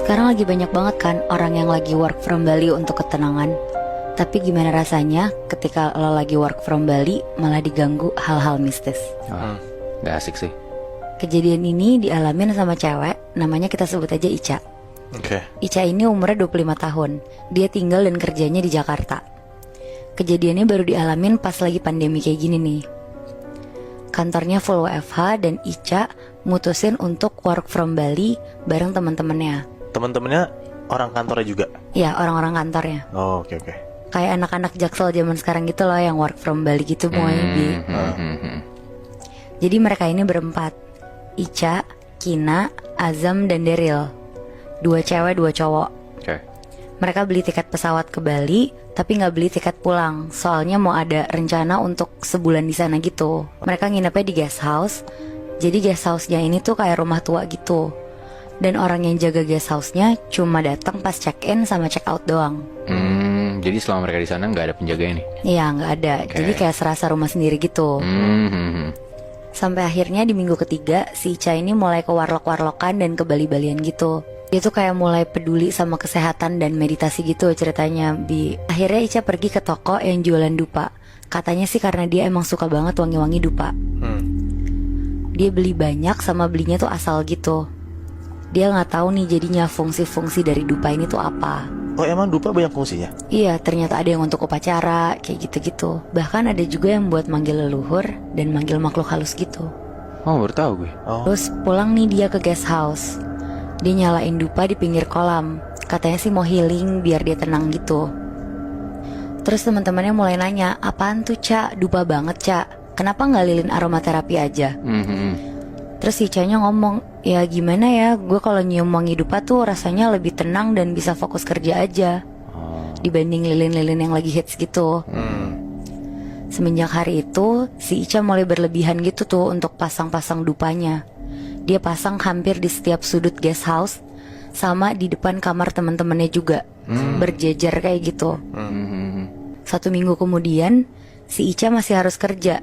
Sekarang lagi banyak banget kan orang yang lagi work from Bali untuk ketenangan. Tapi gimana rasanya ketika lo lagi work from Bali malah diganggu hal-hal mistis? Gak asik sih. Kejadian ini dialamin sama cewek, namanya kita sebut aja Ica. Ica ini umurnya 25 tahun. Dia tinggal dan kerjanya di Jakarta. Kejadiannya baru dialamin pas lagi pandemi kayak gini nih. Kantornya full WFH dan Ica mutusin untuk work from Bali bareng teman-temannya. Teman-temannya orang kantornya juga? Ya, orang-orang kantornya. Oh, oke. Kayak anak-anak Jaksel zaman sekarang gitu loh, yang work from Bali gitu semuanya. Jadi mereka ini berempat, Ica, Kina, Azam, dan Daryl. 2 cewek 2 cowok. Mereka beli tiket pesawat ke Bali, tapi nggak beli tiket pulang. Soalnya mau ada rencana untuk sebulan di sana gitu. Mereka nginepnya di guest house. Jadi guest house-nya ini tuh kayak rumah tua gitu. Dan orang yang jaga guest house-nya cuma datang pas check-in sama check-out doang. Jadi selama mereka di sana nggak ada penjaga ini? Iya, nggak ada. Jadi kayak serasa rumah sendiri gitu. Sampai akhirnya di minggu ketiga, si Ica ini mulai ke warlock-warlockan dan ke Bali-Balian gitu. Dia tuh kayak mulai peduli sama kesehatan dan meditasi gitu ceritanya, Bi. Akhirnya Ica pergi ke toko yang jualan dupa. Katanya sih karena dia emang suka banget wangi-wangi dupa. Dia beli banyak sama belinya tuh asal gitu. Dia nggak tahu nih jadinya fungsi-fungsi dari dupa ini tuh apa. Oh, emang dupa banyak fungsinya? Iya, ternyata ada yang untuk upacara, kayak gitu-gitu. Bahkan ada juga yang buat manggil leluhur dan manggil makhluk halus gitu. Oh, baru tahu gue. Terus pulang nih dia ke guest house. Dia nyalain dupa di pinggir kolam. Katanya sih mau healing biar dia tenang gitu. Terus teman-temannya mulai nanya, apaan tuh Ca? Dupa banget Ca. Kenapa nggak lilin aromaterapi aja? Terus si Ica-nya ngomong, ya gimana ya, gue kalau nyium wangi dupa tuh rasanya lebih tenang dan bisa fokus kerja aja dibanding lilin-lilin yang lagi hits gitu. Semenjak hari itu, si Ica mulai berlebihan gitu tuh untuk pasang-pasang dupanya. Dia pasang hampir di setiap sudut guest house, sama di depan kamar teman-temannya juga, berjejer kayak gitu. 1 minggu kemudian, si Ica masih harus kerja.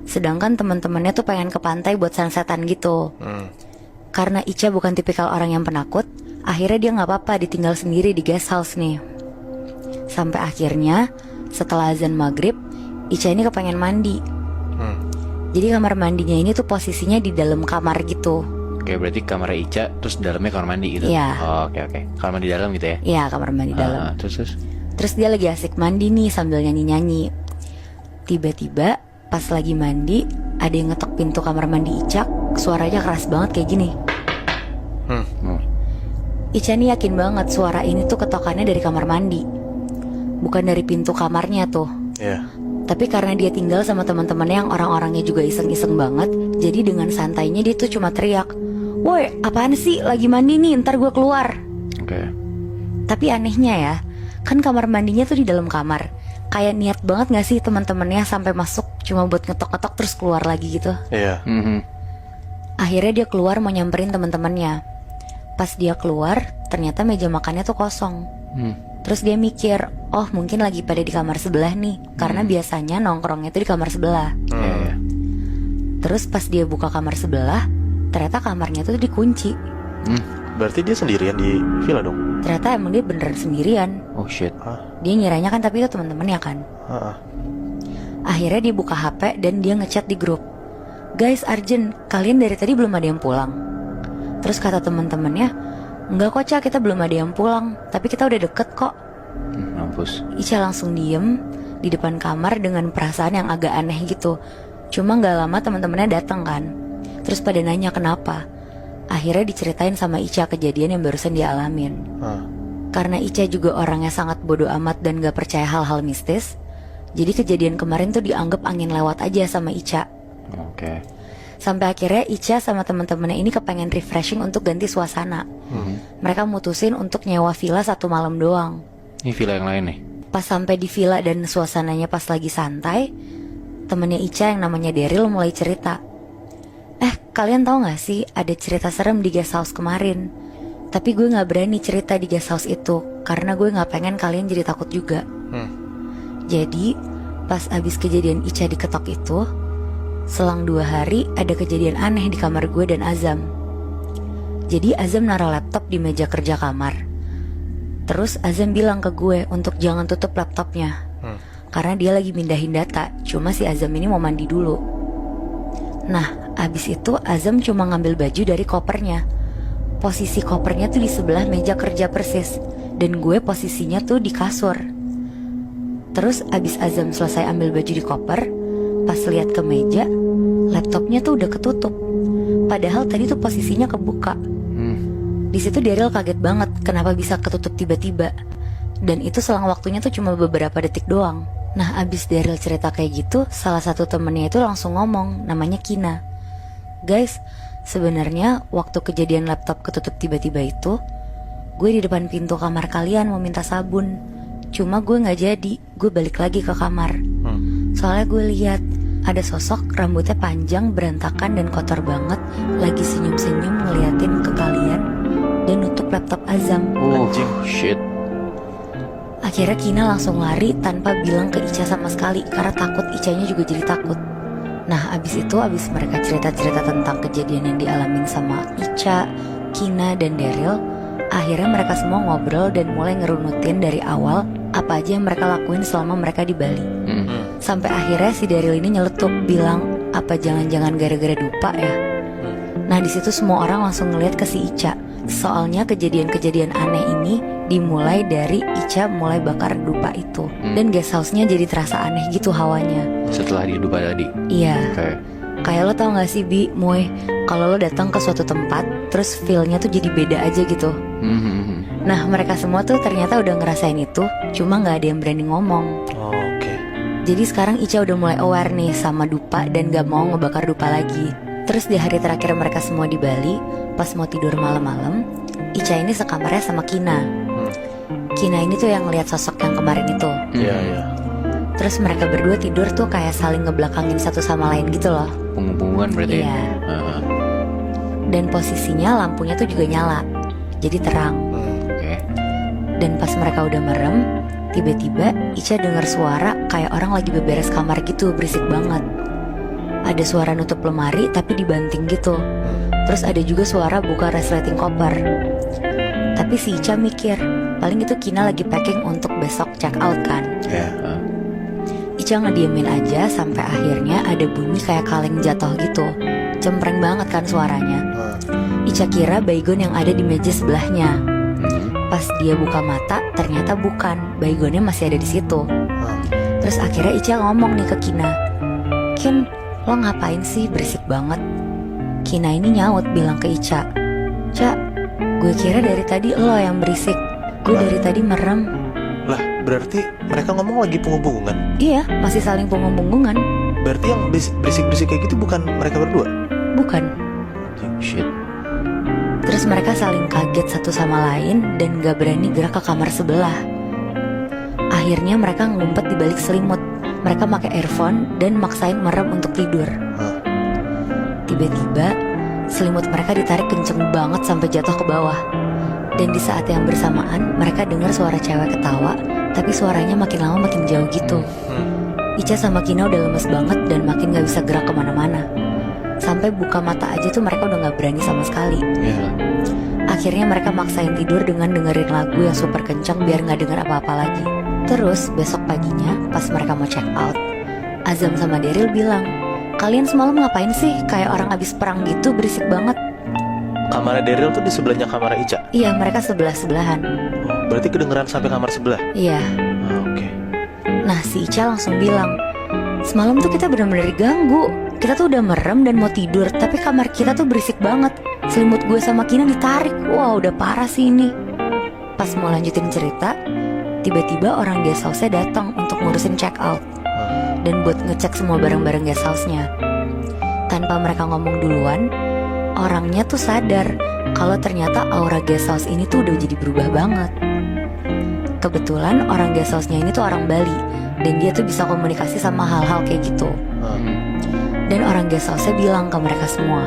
Sedangkan teman-temannya tuh pengen ke pantai buat sunsetan gitu. Karena Ica bukan tipikal orang yang penakut, akhirnya dia gak apa-apa ditinggal sendiri di guest house nih. Sampai akhirnya setelah azan maghrib, Ica ini kepengen mandi. Jadi kamar mandinya ini tuh posisinya di dalam kamar gitu. Oke, berarti kamar Ica terus dalamnya kamar mandi gitu? Iya. Oke. Kamar mandi dalam gitu ya? Iya, kamar mandi dalam. Terus dia lagi asik mandi nih sambil nyanyi-nyanyi. Tiba-tiba pas lagi mandi, ada yang ngetok pintu kamar mandi Ica. Suaranya keras banget kayak gini. Ica nih yakin banget suara ini tuh ketokannya dari kamar mandi, bukan dari pintu kamarnya tuh. Tapi karena dia tinggal sama teman-temannya yang orang-orangnya juga iseng-iseng banget, jadi dengan santainya dia tuh cuma teriak, "Woi, apaan sih? Lagi mandi nih, ntar gue keluar." Tapi anehnya ya, kan kamar mandinya tuh di dalam kamar. Kayak niat banget gak sih teman-temannya sampai masuk cuma buat ngetok-ngetok terus keluar lagi gitu? Iya. Akhirnya dia keluar mau nyamperin teman-temannya. Pas dia keluar, ternyata meja makannya tuh kosong. Terus dia mikir, oh mungkin lagi pada di kamar sebelah nih, karena biasanya nongkrongnya tuh di kamar sebelah. Terus pas dia buka kamar sebelah, ternyata kamarnya tuh dikunci. Berarti dia sendirian di villa dong? Ternyata emang dia beneran sendirian. Oh shit. Dia ngiranya kan, tapi itu teman-temannya kan. Akhirnya dia buka HP dan dia ngechat di grup, "Guys, urgent, kalian dari tadi belum ada yang pulang." Terus kata teman-temannya, "Enggak kok Ca, kita belum ada yang pulang, tapi kita udah deket kok." Mampus. Ica langsung diem di depan kamar dengan perasaan yang agak aneh gitu. Cuma gak lama teman-temannya datang kan. Terus pada nanya kenapa. Akhirnya diceritain sama Ica kejadian yang barusan dia alamin. Karena Ica juga orangnya sangat bodoh amat dan gak percaya hal-hal mistis, jadi kejadian kemarin tuh dianggap angin lewat aja sama Ica. Sampai akhirnya Ica sama teman-temannya ini kepengen refreshing untuk ganti suasana. Mereka mutusin untuk nyewa villa 1 malam doang. Ini villa yang lain nih? Pas sampai di villa dan suasananya pas lagi santai, temennya Ica yang namanya Daryl mulai cerita, kalian tahu gak sih ada cerita serem di guest house kemarin? Tapi gue gak berani cerita di guest house itu, karena gue gak pengen kalian jadi takut juga. Jadi pas abis kejadian Ica diketok itu, selang 2 hari ada kejadian aneh di kamar gue dan Azam. Jadi Azam naruh laptop di meja kerja kamar. Terus Azam bilang ke gue untuk jangan tutup laptopnya, karena dia lagi mindahin data. Cuma si Azam ini mau mandi dulu. Nah, abis itu Azam cuma ngambil baju dari kopernya. Posisi kopernya tuh di sebelah meja kerja persis, dan gue posisinya tuh di kasur. Terus abis Azam selesai ambil baju di koper, pas lihat ke meja, laptopnya tuh udah ketutup. Padahal tadi tuh posisinya kebuka. Di situ Daryl kaget banget kenapa bisa ketutup tiba-tiba. Dan itu selang waktunya tuh cuma beberapa detik doang. Nah, abis Daryl cerita kayak gitu, salah satu temennya itu langsung ngomong, namanya Kina. Guys, sebenarnya waktu kejadian laptop ketutup tiba-tiba itu, gue di depan pintu kamar kalian mau minta sabun. Cuma gue gak jadi, gue balik lagi ke kamar. Soalnya gue lihat ada sosok rambutnya panjang, berantakan dan kotor banget, lagi senyum-senyum ngeliatin ke kalian dan nutup laptop Azam. Anjing. Shit. Akhirnya Kina langsung lari tanpa bilang ke Ica sama sekali, karena takut Icanya juga jadi takut. Nah, abis mereka cerita-cerita tentang kejadian yang dialamin sama Ica, Kina dan Daryl, akhirnya mereka semua ngobrol dan mulai ngerunutin dari awal apa aja yang mereka lakuin selama mereka di Bali. Sampai akhirnya si Daryl ini nyeletuk bilang, apa jangan-jangan gara-gara dupa ya? Nah, di situ semua orang langsung ngeliat ke si Ica. Soalnya kejadian-kejadian aneh ini dimulai dari Ica mulai bakar dupa itu. Dan guest house-nya jadi terasa aneh gitu hawanya. Setelah dia dupa tadi. Iya. Kayak lo tau gak sih Bi, Moy, kalau lo datang ke suatu tempat, terus feel-nya tuh jadi beda aja gitu. Nah, mereka semua tuh ternyata udah ngerasain itu, cuma gak ada yang berani ngomong. Oke. Jadi sekarang Ica udah mulai aware nih sama dupa dan gak mau ngebakar dupa lagi. Terus di hari terakhir mereka semua di Bali, pas mau tidur malam-malam, Ica ini sekamarnya sama Kina. Kina ini tuh yang ngeliat sosok yang kemarin itu. Iya. Terus mereka berdua tidur tuh kayak saling ngebelakangin satu sama lain gitu loh. punggung-punggungan berarti. Iya. Dan posisinya lampunya tuh juga nyala, jadi terang. Oke. Dan pas mereka udah merem, tiba-tiba Ica dengar suara kayak orang lagi beberes kamar gitu, berisik banget. Ada suara nutup lemari tapi dibanting gitu. Terus ada juga suara buka resleting koper. Tapi si Ica mikir, paling itu Kina lagi packing untuk besok check out kan. Ica ngediemin aja sampai akhirnya ada bunyi kayak kaleng jatuh gitu. Cempreng banget kan suaranya. Ica kira baygon yang ada di meja sebelahnya. Pas dia buka mata, ternyata bukan, baygonnya masih ada di situ. Terus akhirnya Ica ngomong nih ke Kina, "Kin, lo ngapain sih berisik banget?" Kina ini nyaut bilang ke Ica, "Ca, gue kira dari tadi lo yang berisik. Gue dari tadi merem." Lah, berarti mereka ngomong lagi punggung-punggungan. Iya, masih saling punggung-punggungan. Berarti yang berisik-berisik kayak gitu bukan mereka berdua? Bukan. Shit. Terus mereka saling kaget satu sama lain dan gak berani gerak ke kamar sebelah. Akhirnya mereka ngumpet di balik selimut. Mereka pakai earphone dan maksain merem untuk tidur. Tiba-tiba selimut mereka ditarik kenceng banget sampai jatuh ke bawah. Dan di saat yang bersamaan mereka dengar suara cewek ketawa, tapi suaranya makin lama makin jauh gitu. Ica sama Kina udah lemes banget dan makin gak bisa gerak kemana-mana. Sampai buka mata aja tuh mereka udah gak berani sama sekali. Akhirnya mereka maksain tidur dengan dengerin lagu yang super kencang biar gak denger apa-apa lagi. Terus besok paginya pas mereka mau check out, Azam sama Daryl bilang, "Kalian semalam ngapain sih? Kayak orang abis perang gitu, berisik banget." Kamarnya Daryl tuh di sebelahnya kamar Ica. Iya, mereka sebelah-sebelahan. Berarti kedengeran sampai kamar sebelah. Iya. Oke. Nah, si Ica langsung bilang, "Semalam tuh kita benar-benar diganggu. Kita tuh udah merem dan mau tidur, tapi kamar kita tuh berisik banget. Selimut gue sama Kina ditarik. Wah, udah parah sih ini." Pas mau lanjutin cerita, tiba-tiba orang guest house-nya datang untuk ngurusin check out dan buat ngecek semua barang-barang guest house-nya. Tanpa mereka ngomong duluan, orangnya tuh sadar kalau ternyata aura guest house ini tuh udah jadi berubah banget. Kebetulan orang guest house-nya ini tuh orang Bali, dan dia tuh bisa komunikasi sama hal-hal kayak gitu. Dan orang guest house-nya bilang ke mereka semua,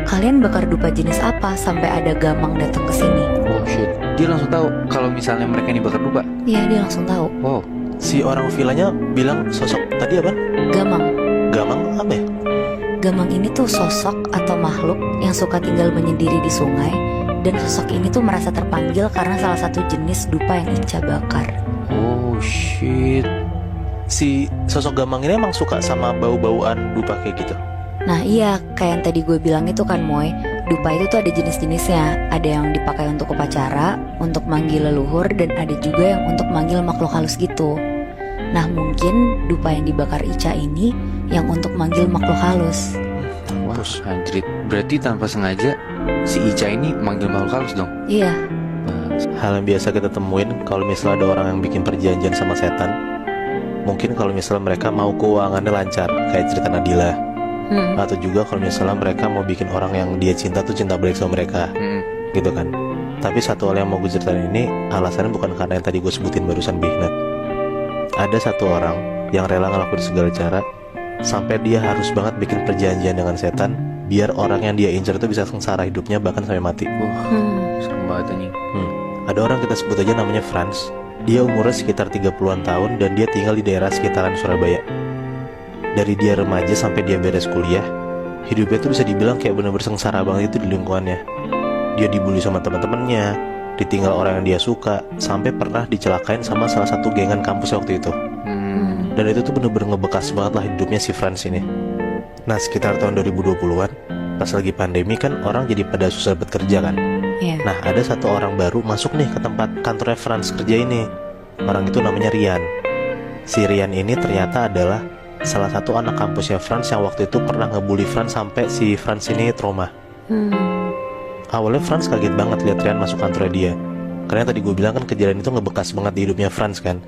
"Kalian bakar dupa jenis apa sampai ada gamang datang ke sini?" Oh shit. Dia langsung tahu kalau misalnya mereka ini bakar dupa. Iya, dia langsung tahu. Wow. Si orang villanya bilang sosok tadi apa? Gamang. Gamang apa ya? Gamang ini tuh sosok atau makhluk yang suka tinggal menyendiri di sungai. Dan sosok ini tuh merasa terpanggil karena salah satu jenis dupa yang Ica bakar. Oh shit. Si sosok Gamang ini emang suka sama bau-bauan dupa kayak gitu. Nah iya, kayak yang tadi gue bilang itu kan Moy, dupa itu tuh ada jenis-jenisnya. Ada yang dipakai untuk upacara, untuk manggil leluhur, dan ada juga yang untuk manggil makhluk halus gitu. Nah mungkin dupa yang dibakar Ica ini yang untuk manggil makhluk halus. Wah, anjrit. Berarti tanpa sengaja si Ica ini manggil makhluk halus dong? Iya. Hal yang biasa kita temuin kalau misalnya ada orang yang bikin perjanjian sama setan. Mungkin kalau misalnya mereka mau keuangannya lancar, kayak cerita Nadila. Atau juga kalau misalnya mereka mau bikin orang yang dia cinta tuh cinta balik sama mereka, gitu kan. Tapi satu hal yang mau gue ceritain ini alasannya bukan karena yang tadi gue sebutin barusan, Bihnat. Ada satu orang yang rela ngelakuin segala cara sampai dia harus banget bikin perjanjian dengan setan biar orang yang dia incer itu bisa sengsara hidupnya bahkan sampai mati. Wah, serem banget anjing. Ada orang kita sebut aja namanya Franz. Dia umurnya sekitar 30-an tahun dan dia tinggal di daerah sekitaran Surabaya. Dari dia remaja sampai dia beres kuliah, hidupnya tuh bisa dibilang kayak bener-bener sengsara banget itu di lingkungannya. Dia dibully sama teman-temannya, ditinggal orang yang dia suka, sampai pernah dicelakain sama salah satu gengan kampus waktu itu. Dan itu tuh bener-bener ngebekas banget lah hidupnya si Franz ini. Nah sekitar tahun 2020-an, pas lagi pandemi kan orang jadi pada susah dapat kerja kan. Nah ada satu orang baru masuk nih ke tempat kantornya Franz kerja ini. Orang itu namanya Rian. Si Rian ini ternyata adalah salah satu anak kampusnya Franz yang waktu itu pernah ngebully Franz sampai si Franz ini trauma. Awalnya Franz kaget banget lihat Rian masuk kantornya dia, karena tadi gue bilang kan kejadian itu ngebekas banget di hidupnya Franz kan.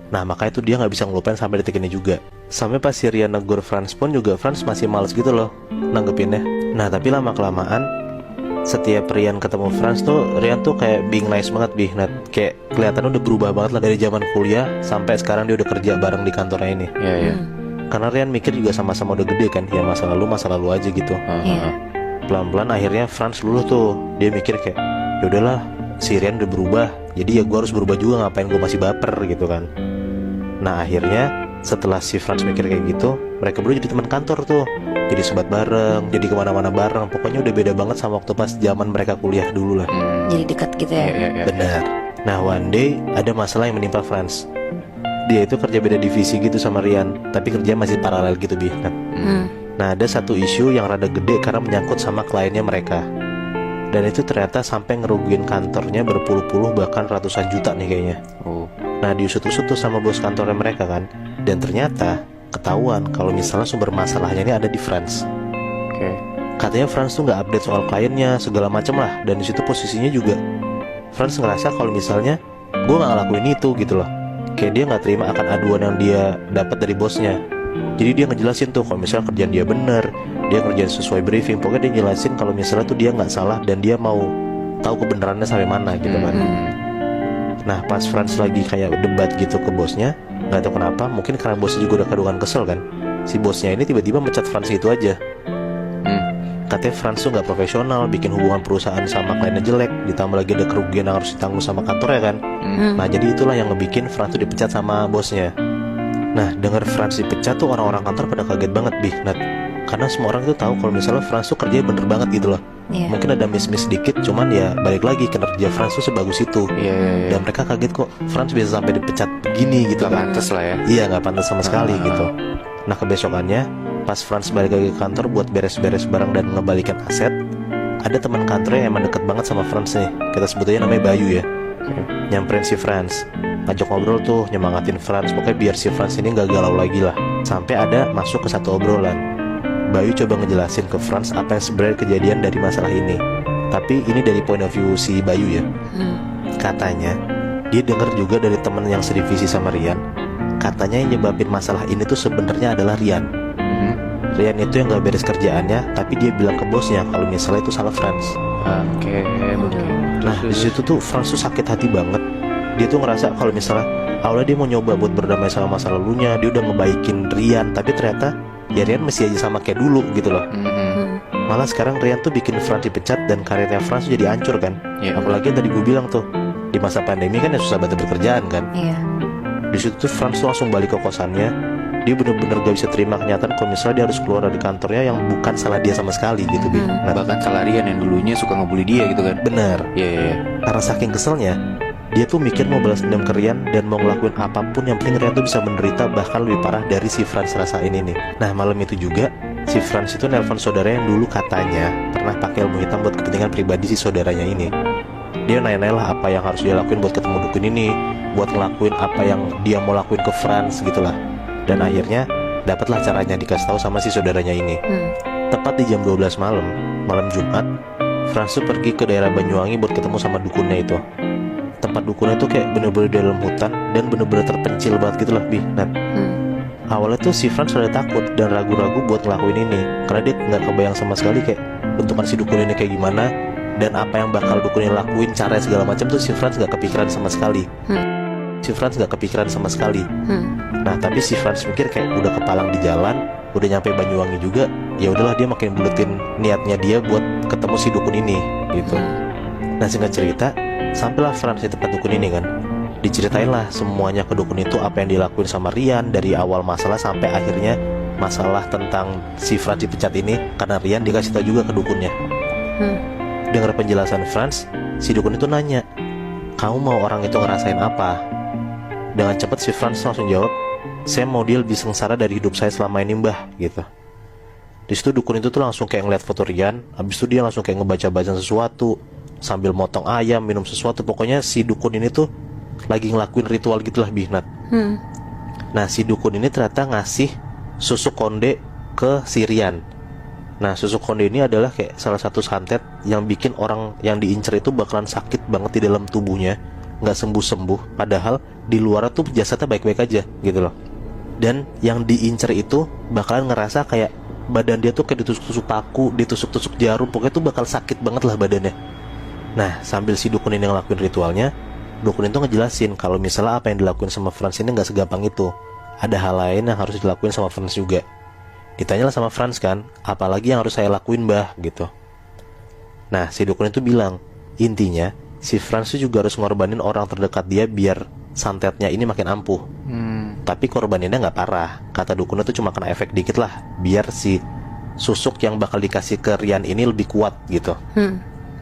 Nah makanya itu dia gak bisa ngelupain sampai detik ini juga. Sampai pas si Rian negur Franz pun juga Franz masih males gitu loh nanggepinnya. Nah tapi lama-kelamaan setiap Rian ketemu Franz tuh Rian tuh kayak being nice banget, Bihnat. Kayak kelihatannya udah berubah banget lah dari zaman kuliah sampai sekarang dia udah kerja bareng di kantornya ini. Iya. Karena Rian mikir juga sama-sama udah gede kan, ya masa lalu aja gitu. Pelan-pelan akhirnya Franz luluh tuh. Dia mikir kayak, yaudahlah si Rian udah berubah, jadi ya gue harus berubah juga, ngapain gue masih baper gitu kan. Nah akhirnya setelah si Franz mikir kayak gitu, mereka berdua jadi teman kantor tuh. Jadi sobat bareng, jadi kemana-mana bareng. Pokoknya udah beda banget sama waktu pas zaman mereka kuliah dulu lah. Jadi dekat gitu ya. Benar. Nah one day ada masalah yang menimpa Franz. Dia itu kerja beda divisi gitu sama Rian, tapi kerja masih paralel gitu, Bihnat. Nah ada satu isu yang rada gede karena menyangkut sama kliennya mereka. Dan itu ternyata sampai ngerugiin kantornya berpuluh-puluh bahkan ratusan juta nih kayaknya. Nah diusut-usut tuh sama bos kantornya mereka kan. Dan ternyata ketahuan kalau misalnya sumber masalahnya ini ada di Franz. Katanya Franz tuh gak update soal kliennya segala macem lah. Dan disitu posisinya juga Franz ngerasa kalau misalnya gue gak ngelakuin itu gitu loh. Kayak dia gak terima akan aduan yang dia dapat dari bosnya. Jadi dia ngejelasin tuh kalau misalnya kerjaan dia bener, dia kerjaan sesuai briefing. Pokoknya dia jelasin kalau misalnya tuh dia gak salah dan dia mau tahu kebenarannya sampai mana gitu kan. Nah pas Franz lagi kayak debat gitu ke bosnya, gak tahu kenapa, mungkin karena bosnya juga udah kadungan kesel kan, si bosnya ini tiba-tiba mecat Franz itu aja. Katanya Franz tuh gak profesional, bikin hubungan perusahaan sama kliennya jelek, ditambah lagi ada kerugian yang harus ditanggung sama kantornya kan. Nah jadi itulah yang ngebikin Franz tuh dipecat sama bosnya. Nah denger Franz dipecat tuh orang-orang kantor pada kaget banget, Bihnat. Karena semua orang itu tahu kalau misalnya Franz tuh kerjanya bener banget gitu loh. Mungkin ada miss-miss dikit, cuman ya balik lagi kinerja Franz tuh sebagus itu. Dan mereka kaget kok Franz bisa sampai dipecat begini gitu. Gak pantas lah ya. Iya gak pantas sama sekali gitu. Nah kebesokannya pas Franz balik lagi ke kantor buat beres-beres barang dan ngebalikan aset, ada teman kantornya yang emang deket banget sama Franz nih. Kita sebut aja namanya Bayu ya. Nyamperin si Franz, ngajak ngobrol tuh, nyemangatin Franz. Pokoknya biar si Franz ini gak galau lagi lah. Sampai ada masuk ke satu obrolan. Bayu coba ngejelasin ke Franz apa yang sebenarnya kejadian dari masalah ini. Tapi ini dari point of view si Bayu ya. Katanya dia dengar juga dari temen yang sedivisi sama Rian. Katanya yang nyebabin masalah ini tuh sebenarnya adalah Rian. Rian itu yang gak beres kerjaannya, tapi dia bilang ke bosnya kalau misalnya itu salah Franz. Nah disitu tuh Franz tuh sakit hati banget. Dia tuh ngerasa kalau misalnya awalnya dia mau nyoba buat berdamai sama masa lalunya, dia udah ngebaikin Rian, tapi ternyata ya Rian masih aja sama kayak dulu gitu loh. Malah sekarang Rian tuh bikin Franz dipecat dan karirnya Franz tuh jadi hancur kan. Apalagi yang tadi gue bilang tuh, di masa pandemi kan ya susah banget berkerjaan kan. Di situ tuh Franz tuh langsung balik ke kosannya. dia bener-bener gak bisa terima kenyataan kalau misalnya dia harus keluar dari kantornya yang bukan salah dia sama sekali gitu, Bi. Nah, Bahkan salah Rian yang dulunya suka ngebully dia gitu kan. bener. Iya, iya, iya. Karena saking keselnya, dia tuh mikir mau balas dendam ke Rian dan mau ngelakuin apapun yang penting Rian tuh bisa menderita bahkan lebih parah dari si Franz rasain ini. Nah, malam itu juga si Franz itu nelpon saudara yang dulu katanya pernah pakai ilmu hitam buat kepentingan pribadi si saudaranya ini. Dia nanya-nanya lah apa yang harus dia lakuin buat ketemu dukun ini, buat ngelakuin apa yang dia mau lakuin ke Franz gitulah. Dan akhirnya dapatlah caranya dikasih tahu sama si saudaranya ini. Tepat di jam 12 malam Jumat, Franz tuh pergi ke daerah Banyuwangi buat ketemu sama dukunnya itu. Tempat dukunnya tuh kayak bener-bener di dalam hutan dan bener-bener terpencil banget gitu lah, Bi. Nah, awalnya tuh si Franz udah takut dan ragu-ragu buat ngelakuin ini karena dia nggak kebayang sama sekali kayak bentukan si dukun ini kayak gimana dan apa yang bakal dukun ini lakuin, cara segala macam tuh si Franz nggak kepikiran sama sekali. Si Franz nggak kepikiran sama sekali. Nah, tapi si Franz mikir kayak udah kepalang di jalan, udah nyampe Banyuwangi juga, ya udahlah dia makin buletin niatnya dia buat ketemu si dukun ini gitu. Nah, singkat cerita, sampailah Franz di tempat dukun ini kan. Diceritain lah semuanya ke dukun itu, apa yang dilakuin sama Rian dari awal masalah sampai akhirnya masalah tentang si Franz dipecat ini karena Rian dikasih tahu juga ke dukunnya. Dengar penjelasan Franz, si dukun itu nanya, "Kamu mau orang itu ngerasain apa?" Dengan cepat si Franz langsung jawab, "Saya mau dia lebih sengsara dari hidup saya selama ini, Mbah," gitu. Di situ dukun itu tuh langsung kayak ngeliat foto Rian, habis itu dia langsung kayak ngebaca-baca sesuatu sambil motong ayam, minum sesuatu. Pokoknya si dukun ini tuh lagi ngelakuin ritual gitulah, Bihnat. Nah, si dukun ini ternyata ngasih susuk konde ke si Rian. Nah, susuk konde ini adalah kayak salah satu santet yang bikin orang yang diincer itu bakalan sakit banget di dalam tubuhnya, nggak sembuh-sembuh, padahal di luar tuh jasadnya baik-baik aja gitu loh. Dan yang diincer itu bakalan ngerasa kayak badan dia tuh kayak ditusuk-tusuk paku, ditusuk-tusuk jarum, pokoknya tuh bakal sakit banget lah badannya. Nah, sambil si dukun ini ngelakuin ritualnya, dukun itu ngejelasin kalau misalnya apa yang dilakuin sama Franz ini nggak segampang itu. Ada hal lain yang harus dilakuin sama Franz juga. Ditanyalah sama Franz kan, apalagi yang harus saya lakuin, Mbah, gitu. Nah, si dukun itu bilang, intinya si Franz itu juga harus ngorbanin orang terdekat dia biar santetnya ini makin ampuh. Tapi korbaninnya nggak parah. Kata dukun itu cuma kena efek dikit lah, biar si susuk yang bakal dikasih ke Rian ini lebih kuat gitu.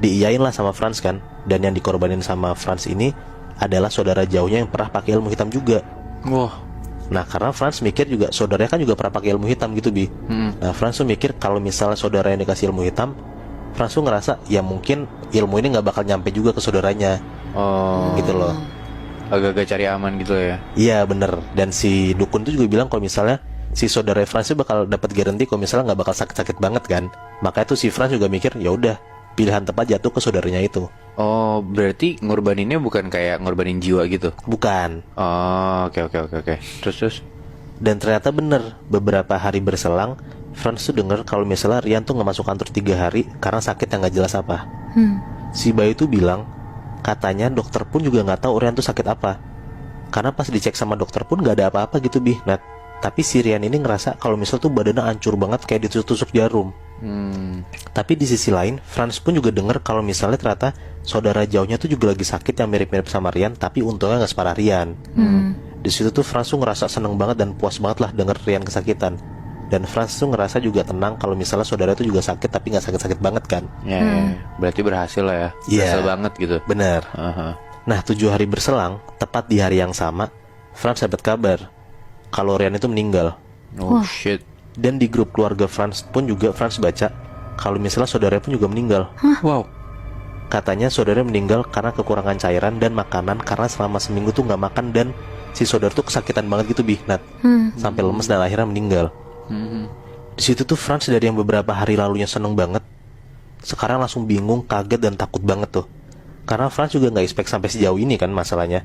Diiyain lah sama Franz kan. Dan yang dikorbanin sama Franz ini adalah saudara jauhnya yang pernah pakai ilmu hitam juga. Wah. Nah, karena Franz mikir juga saudaranya kan juga pernah pakai ilmu hitam gitu, Bi. Nah, Franz tuh mikir kalau misalnya saudara yang dikasih ilmu hitam, Franz tuh ngerasa ya mungkin ilmu ini nggak bakal nyampe juga ke saudaranya. Gitu loh. Agak-agak cari aman gitu ya. Iya, bener. Dan si dukun tuh juga bilang kalau misalnya si saudara Franz tuh bakal dapat garansi kalau misalnya nggak bakal sakit-sakit banget kan. Makanya tuh si Franz juga mikir ya udah pilihan tepat jatuh ke saudaranya itu. Oh, berarti ngorbaninnya bukan kayak ngorbanin jiwa gitu? Bukan. Oh, oke. Terus. Dan ternyata bener, beberapa hari berselang Franz tuh denger kalau misalnya Rian tuh gak masuk kantor 3 hari karena sakit yang gak jelas apa. Si Bayu tuh bilang katanya dokter pun juga gak tahu Rian tuh sakit apa. Karena pas dicek sama dokter pun gak ada apa-apa gitu, Bi. Nah, tapi si Rian ini ngerasa kalau misalnya tuh badannya hancur banget kayak ditusuk-tusuk jarum. Tapi di sisi lain Franz pun juga denger kalau misalnya ternyata saudara jauhnya tuh juga lagi sakit yang mirip-mirip sama Rian, tapi untungnya gak separah Rian. Di situ tuh Franz tuh ngerasa seneng banget dan puas banget lah denger Rian kesakitan. Dan Franz tuh ngerasa juga tenang kalau misalnya saudara tuh juga sakit tapi gak sakit-sakit banget kan. Ya, berarti berhasil lah ya. Berhasil banget gitu. Bener. Nah, 7 hari berselang, tepat di hari yang sama, Franz dapat kabar kalau Rian itu meninggal. Oh shit. Dan di grup keluarga Franz pun juga Franz baca kalau misalnya saudaranya pun juga meninggal. Wow. Katanya saudaranya meninggal karena kekurangan cairan dan makanan karena selama seminggu tuh nggak makan dan si saudara tuh kesakitan banget gitu, Bihnat. Sampai lemes dan akhirnya meninggal. Di situ tuh Franz dari yang beberapa hari lalunya seneng banget, sekarang langsung bingung, kaget dan takut banget tuh. Karena Franz juga nggak expect sampai sejauh ini kan masalahnya.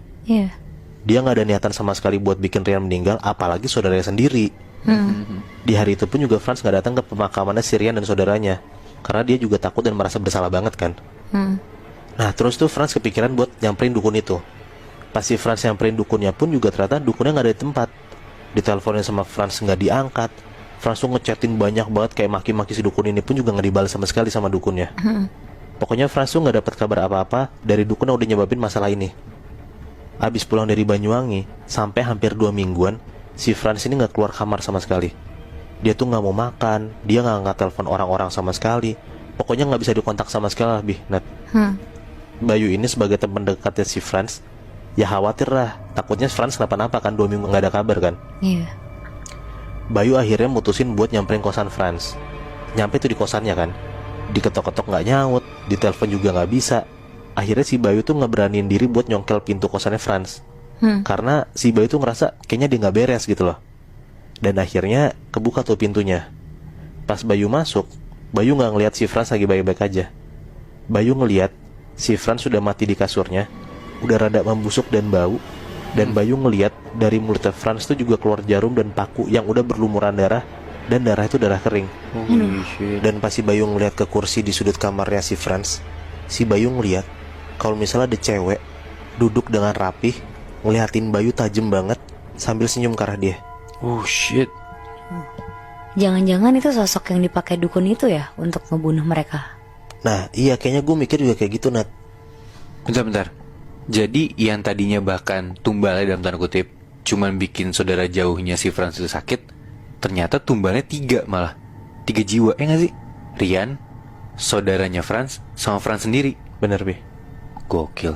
Dia nggak ada niatan sama sekali buat bikin Rian meninggal, apalagi saudaranya sendiri. Di hari itu pun juga Franz nggak datang ke pemakamannya si Rian dan saudaranya karena dia juga takut dan merasa bersalah banget kan. Nah, terus tuh Franz kepikiran buat nyamperin dukun itu. Pas si Franz nyamperin dukunnya pun juga ternyata dukunnya nggak ada di tempat. Diteleponin sama Franz nggak diangkat. Franz tuh ngechatin banyak banget kayak maki-maki si dukun ini pun juga nggak dibalas sama sekali sama dukunnya. Pokoknya Franz tuh nggak dapat kabar apa-apa dari dukun yang udah nyebabin masalah ini. Abis pulang dari Banyuwangi sampai hampir 2 mingguan, si Franz ini nggak keluar kamar sama sekali. Dia tuh nggak mau makan, dia nggak angkat telepon orang-orang sama sekali. Pokoknya nggak bisa dikontak sama sekali lah, Bi. Nat. Bayu ini sebagai teman dekatnya si Franz, ya khawatir lah. Takutnya Franz kenapa-napa kan, 2 minggu nggak ada kabar kan. Iya. Bayu akhirnya mutusin buat nyamperin kosan Franz. Nyampe tuh di kosannya kan, diketok-ketok nggak nyaut, ditelepon juga nggak bisa. Akhirnya si Bayu tuh nggak beraniin diri buat nyongkel pintu kosannya Franz. Karena si Bayu tuh ngerasa kayaknya dia nggak beres gitu loh. Dan akhirnya kebuka tuh pintunya. Pas Bayu masuk, Bayu nggak ngelihat si Franz lagi baik-baik aja. Bayu ngelihat si Franz sudah mati di kasurnya, udah rada membusuk dan bau. Dan Bayu ngelihat dari mulutnya Franz tuh juga keluar jarum dan paku yang udah berlumuran darah, dan darah itu darah kering. Holy shit. Dan pas si Bayu ngelihat ke kursi di sudut kamarnya si Franz, si Bayu ngelihat kalau misalnya ada cewek duduk dengan rapih, ngeliatin Bayu tajam banget sambil senyum ke arah dia. Oh shit. Jangan-jangan itu sosok yang dipakai dukun itu ya untuk ngebunuh mereka. Nah iya, kayaknya gue mikir juga kayak gitu, Nat. Bentar. Jadi yang tadinya bahkan tumbalnya dalam tanda kutip cuman bikin saudara jauhnya si Franz itu sakit, ternyata tumbalnya 3 malah. 3 jiwa, ya gak sih? Rian, saudaranya Franz, sama Franz sendiri. Bener, Bi. Gokil.